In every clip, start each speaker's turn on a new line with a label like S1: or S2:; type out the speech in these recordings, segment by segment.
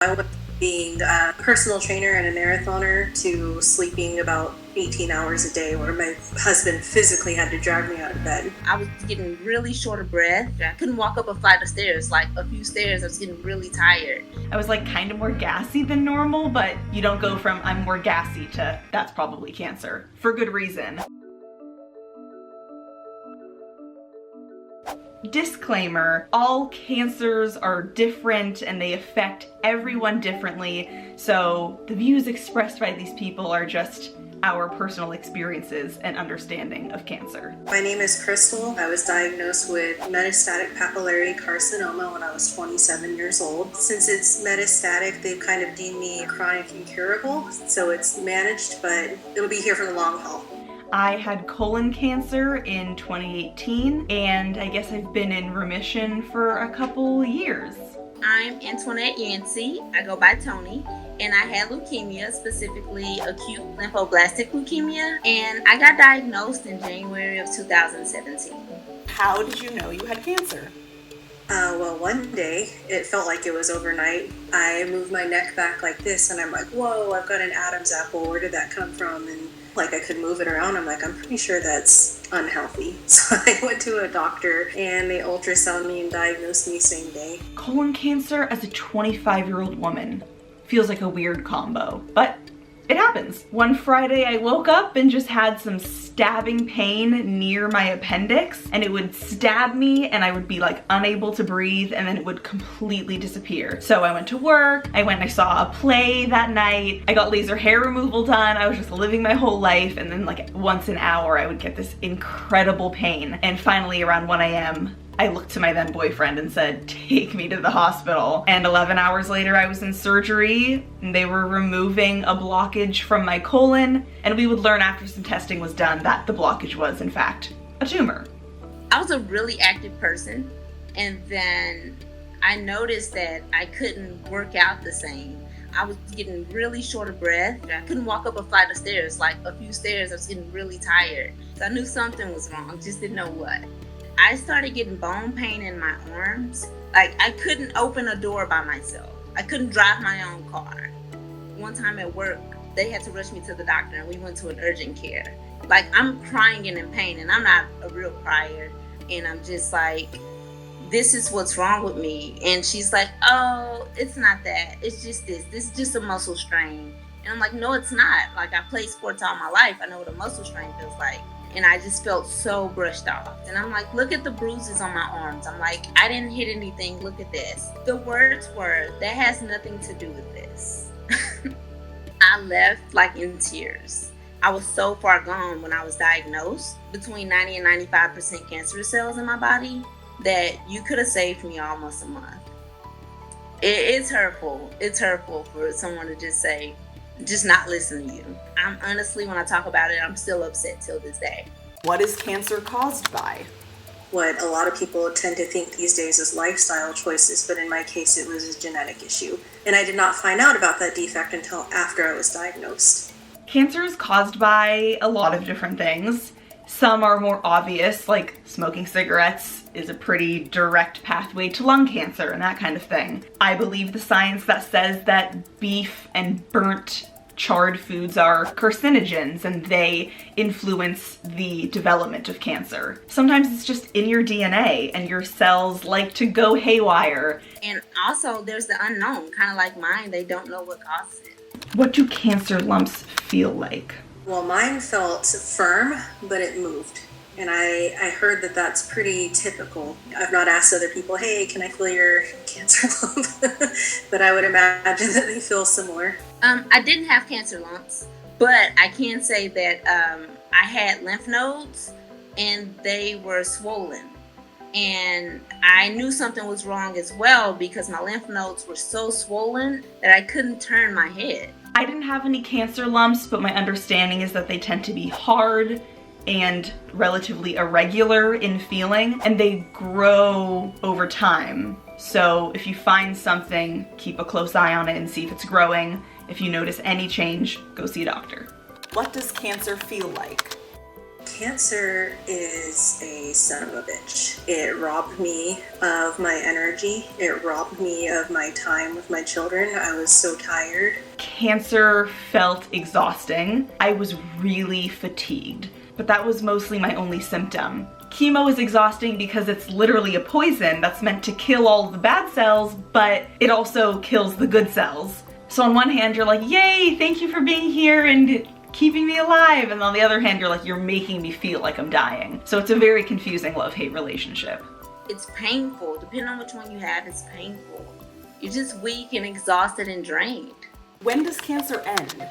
S1: I went from being a personal trainer and a marathoner to sleeping about 18 hours a day, where my husband physically had to drag me out of bed.
S2: I was getting really short of breath. I couldn't walk up a flight of stairs, like a few stairs. I was getting really tired.
S3: I was like kind of more gassy than normal, but you don't go from I'm more gassy to that's probably cancer, for good reason. Disclaimer, all cancers are different and they affect everyone differently, so the views expressed by these people are just our personal experiences and understanding of cancer.
S1: My name is Crystal. I was diagnosed with metastatic papillary carcinoma when I was 27 years old. Since it's metastatic, they've kind of deemed me chronic incurable, so it's managed, but it'll be here for the long haul.
S3: I had colon cancer in 2018, and I guess I've been in remission for a couple years.
S2: I'm Antoinette Yancey. I go by Tony, and I had leukemia, specifically acute lymphoblastic leukemia, and I got diagnosed in January of 2017.
S3: How did you know you had cancer?
S1: Well, one day, it felt like it was overnight. I moved my neck back like this, and I'm like, whoa, I've got an Adam's apple. Where did that come from? And like I could move it around. I'm like, I'm pretty sure that's unhealthy. So I went to a doctor, and they ultrasounded me and diagnosed me same day.
S3: Colon cancer as a 25-year-old woman feels like a weird combo, but it happens. One Friday I woke up and just had some stabbing pain near my appendix, and it would stab me and I would be like unable to breathe, and then it would completely disappear. So I went to work, I went and I saw a play that night, I got laser hair removal done, I was just living my whole life, and then like once an hour I would get this incredible pain. And finally around 1 a.m. I looked to my then boyfriend and said, take me to the hospital. And 11 hours later, I was in surgery, and they were removing a blockage from my colon, and we would learn after some testing was done that the blockage was, in fact, a tumor.
S2: I was a really active person, and then I noticed that I couldn't work out the same. I was getting really short of breath. I couldn't walk up a flight of stairs, like a few stairs. I was getting really tired. So I knew something was wrong, just didn't know what. I started getting bone pain in my arms. Like I couldn't open a door by myself. I couldn't drive my own car. One time at work, they had to rush me to the doctor, and we went to an urgent care. Like I'm crying and in pain, and I'm not a real crier. And I'm just like, this is what's wrong with me. And she's like, oh, it's not that. It's just this. This is just a muscle strain. And I'm like, no, it's not. Like I played sports all my life. I know what a muscle strain feels like. And I just felt so brushed off. And I'm like, look at the bruises on my arms. I'm like, I didn't hit anything. Look at this. The words were, that has nothing to do with this. I left like in tears. I was so far gone when I was diagnosed, between 90 and 95% cancerous cells in my body, that you could have saved me almost a month. It's hurtful. It's hurtful for someone to just say, just not listen to you. I'm honestly, when I talk about it, I'm still upset till this day.
S3: What is cancer caused by?
S1: What a lot of people tend to think these days is lifestyle choices, but in my case, it was a genetic issue. And I did not find out about that defect until after I was diagnosed.
S3: Cancer is caused by a lot of different things. Some are more obvious, like smoking cigarettes is a pretty direct pathway to lung cancer and that kind of thing. I believe the science that says that beef and burnt charred foods are carcinogens and they influence the development of cancer. Sometimes it's just in your DNA and your cells like to go haywire.
S2: And also there's the unknown, kind of like mine, they don't know what causes it.
S3: What do cancer lumps feel like?
S1: Well, mine felt firm, but it moved. And I heard that that's pretty typical. I've not asked other people, hey, can I feel your cancer lump? But I would imagine that they feel similar.
S2: I didn't have cancer lumps, but I can say that I had lymph nodes and they were swollen. And I knew something was wrong as well because my lymph nodes were so swollen that I couldn't turn my head.
S3: I didn't have any cancer lumps, but my understanding is that they tend to be hard and relatively irregular in feeling, and they grow over time. So if you find something, keep a close eye on it and see if it's growing. If you notice any change, go see a doctor. What does cancer feel like?
S1: Cancer is a son of a bitch. It robbed me of my energy. It robbed me of my time with my children. I was so tired.
S3: Cancer felt exhausting. I was really fatigued, but that was mostly my only symptom. Chemo is exhausting because it's literally a poison that's meant to kill all of the bad cells, but it also kills the good cells. So on one hand, you're like, yay, thank you for being here and keeping me alive. And on the other hand, you're like, you're making me feel like I'm dying. So it's a very confusing love-hate relationship.
S2: It's painful. Depending on which one you have, it's painful. You're just weak and exhausted and drained.
S4: When does cancer end?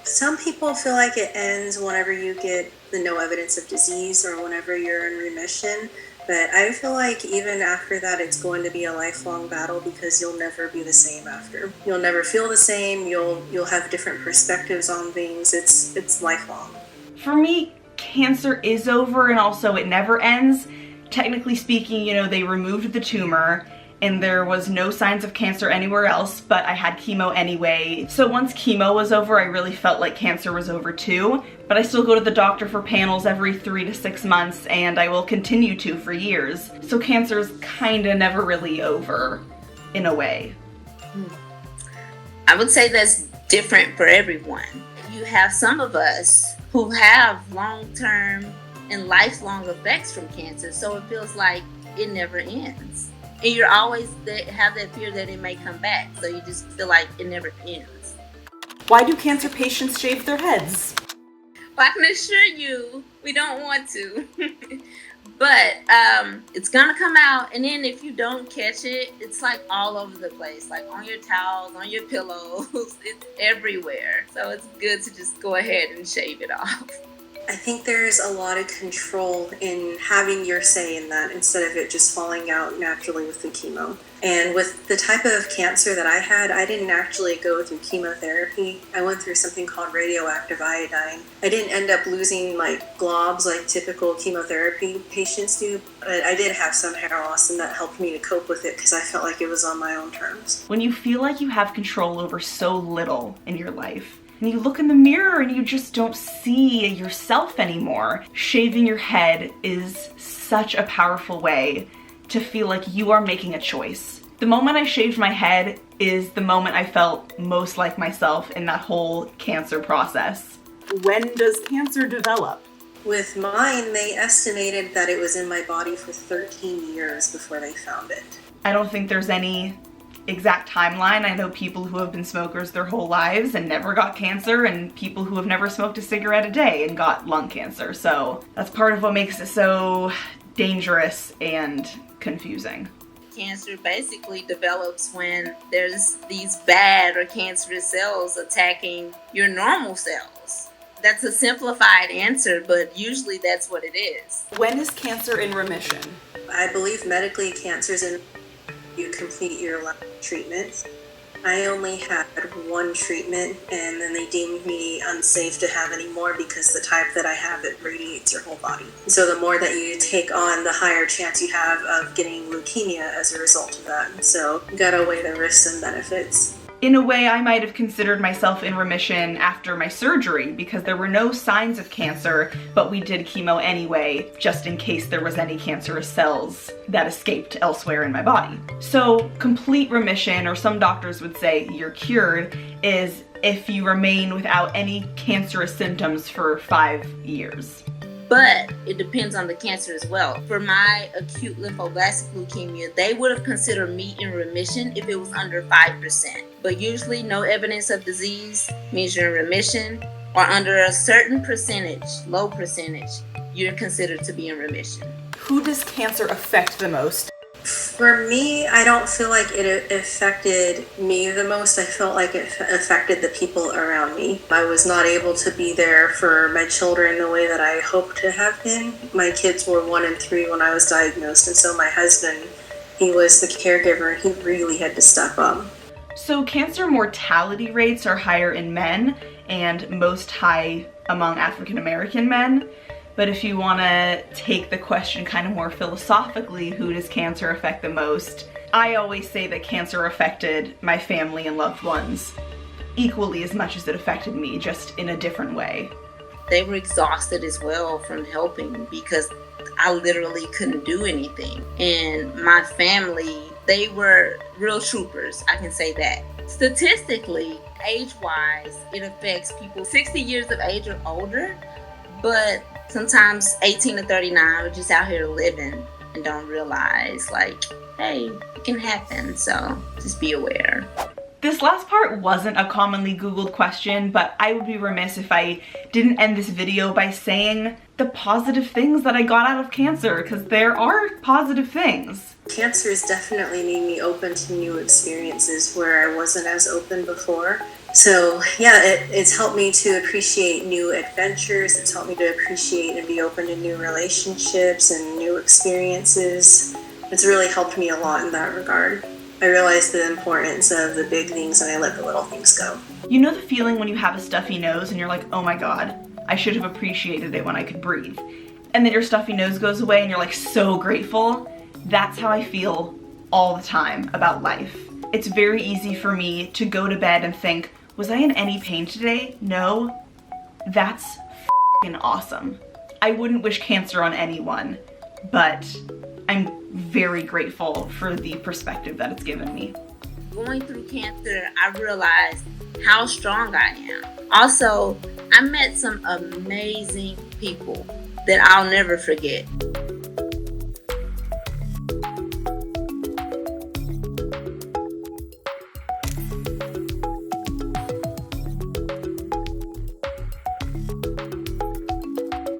S1: Some people feel like it ends whenever you get the no evidence of disease or whenever you're in remission. But I feel like even after that, it's going to be a lifelong battle because you'll never be the same after. You'll never feel the same. You'll have different perspectives on things. It's lifelong.
S3: For me, cancer is over and also it never ends. Technically speaking, they removed the tumor and there was no signs of cancer anywhere else, but I had chemo anyway. So once chemo was over, I really felt like cancer was over too, but I still go to the doctor for panels every 3 to 6 months, and I will continue to for years. So cancer's kinda never really over, in a way.
S2: I would say that's different for everyone. You have some of us who have long-term and lifelong effects from cancer, so it feels like it never ends. And you're always have that fear that it may come back, so you just feel like it never ends.
S4: Why do cancer patients shave their heads?
S2: Well, I can assure you, we don't want to. But it's gonna come out, and then if you don't catch it, it's like all over the place, like on your towels, on your pillows, it's everywhere. So it's good to just go ahead and shave it off.
S1: I think there's a lot of control in having your say in that instead of it just falling out naturally with the chemo. And with the type of cancer that I had, I didn't actually go through chemotherapy. I went through something called radioactive iodine. I didn't end up losing like globs like typical chemotherapy patients do, but I did have some hair loss, and that helped me to cope with it because I felt like it was on my own terms.
S3: When you feel like you have control over so little in your life, and you look in the mirror and you just don't see yourself anymore, shaving your head is such a powerful way to feel like you are making a choice. The moment I shaved my head is the moment I felt most like myself in that whole cancer process.
S4: When does cancer develop?
S1: With mine, they estimated that it was in my body for 13 years before they found it.
S3: I don't think there's any exact timeline. I know people who have been smokers their whole lives and never got cancer, and people who have never smoked a cigarette a day and got lung cancer. So that's part of what makes it so dangerous and confusing.
S2: Cancer basically develops when there's these bad or cancerous cells attacking your normal cells. That's a simplified answer, but usually that's what it is.
S4: When is cancer in remission?
S1: I believe medically cancer's in you complete your last treatment. I only had one treatment, and then they deemed me unsafe to have any more because the type that I have, it radiates your whole body. So the more that you take on, the higher chance you have of getting leukemia as a result of that. So you gotta weigh the risks and benefits.
S3: In a way, I might have considered myself in remission after my surgery because there were no signs of cancer, but we did chemo anyway, just in case there was any cancerous cells that escaped elsewhere in my body. So complete remission, or some doctors would say you're cured, is if you remain without any cancerous symptoms for 5 years.
S2: But it depends on the cancer as well. For my acute lymphoblastic leukemia, they would have considered me in remission if it was under 5%. But usually no evidence of disease means you're in remission, or under a certain percentage, low percentage, you're considered to be in remission.
S4: Who does cancer affect the most?
S1: For me, I don't feel like it affected me the most. I felt like it affected the people around me. I was not able to be there for my children the way that I hoped to have been. My kids were 1 and 3 when I was diagnosed, and so my husband, he was the caregiver, and he really had to step up.
S3: So cancer mortality rates are higher in men and most high among African American men. But if you want to take the question kind of more philosophically, who does cancer affect the most? I always say that cancer affected my family and loved ones equally as much as it affected me, just in a different way.
S2: they were exhausted as well from helping because I literally couldn't do anything. And my family, they were real troopers, I can say that. Statistically, age-wise, it affects people 60 years of age or older, but sometimes 18 to 39 are just out here living and don't realize, like, hey, it can happen, so just be aware.
S3: This last part wasn't a commonly Googled question, but I would be remiss if I didn't end this video by saying the positive things that I got out of cancer, because there are positive things.
S1: Cancer has definitely made me open to new experiences where I wasn't as open before. So yeah, it's helped me to appreciate new adventures. It's helped me to appreciate and be open to new relationships and new experiences. It's really helped me a lot in that regard. I realized the importance of the big things and I let the little things go.
S3: You know the feeling when you have a stuffy nose and you're like, oh my god, I should have appreciated it when I could breathe. And then your stuffy nose goes away and you're like so grateful? That's how I feel all the time about life. It's very easy for me to go to bed and think, was I in any pain today? No. That's f***ing awesome. I wouldn't wish cancer on anyone, but I'm very grateful for the perspective that it's given me.
S2: Going through cancer, I realized how strong I am. Also, I met some amazing people that I'll never forget.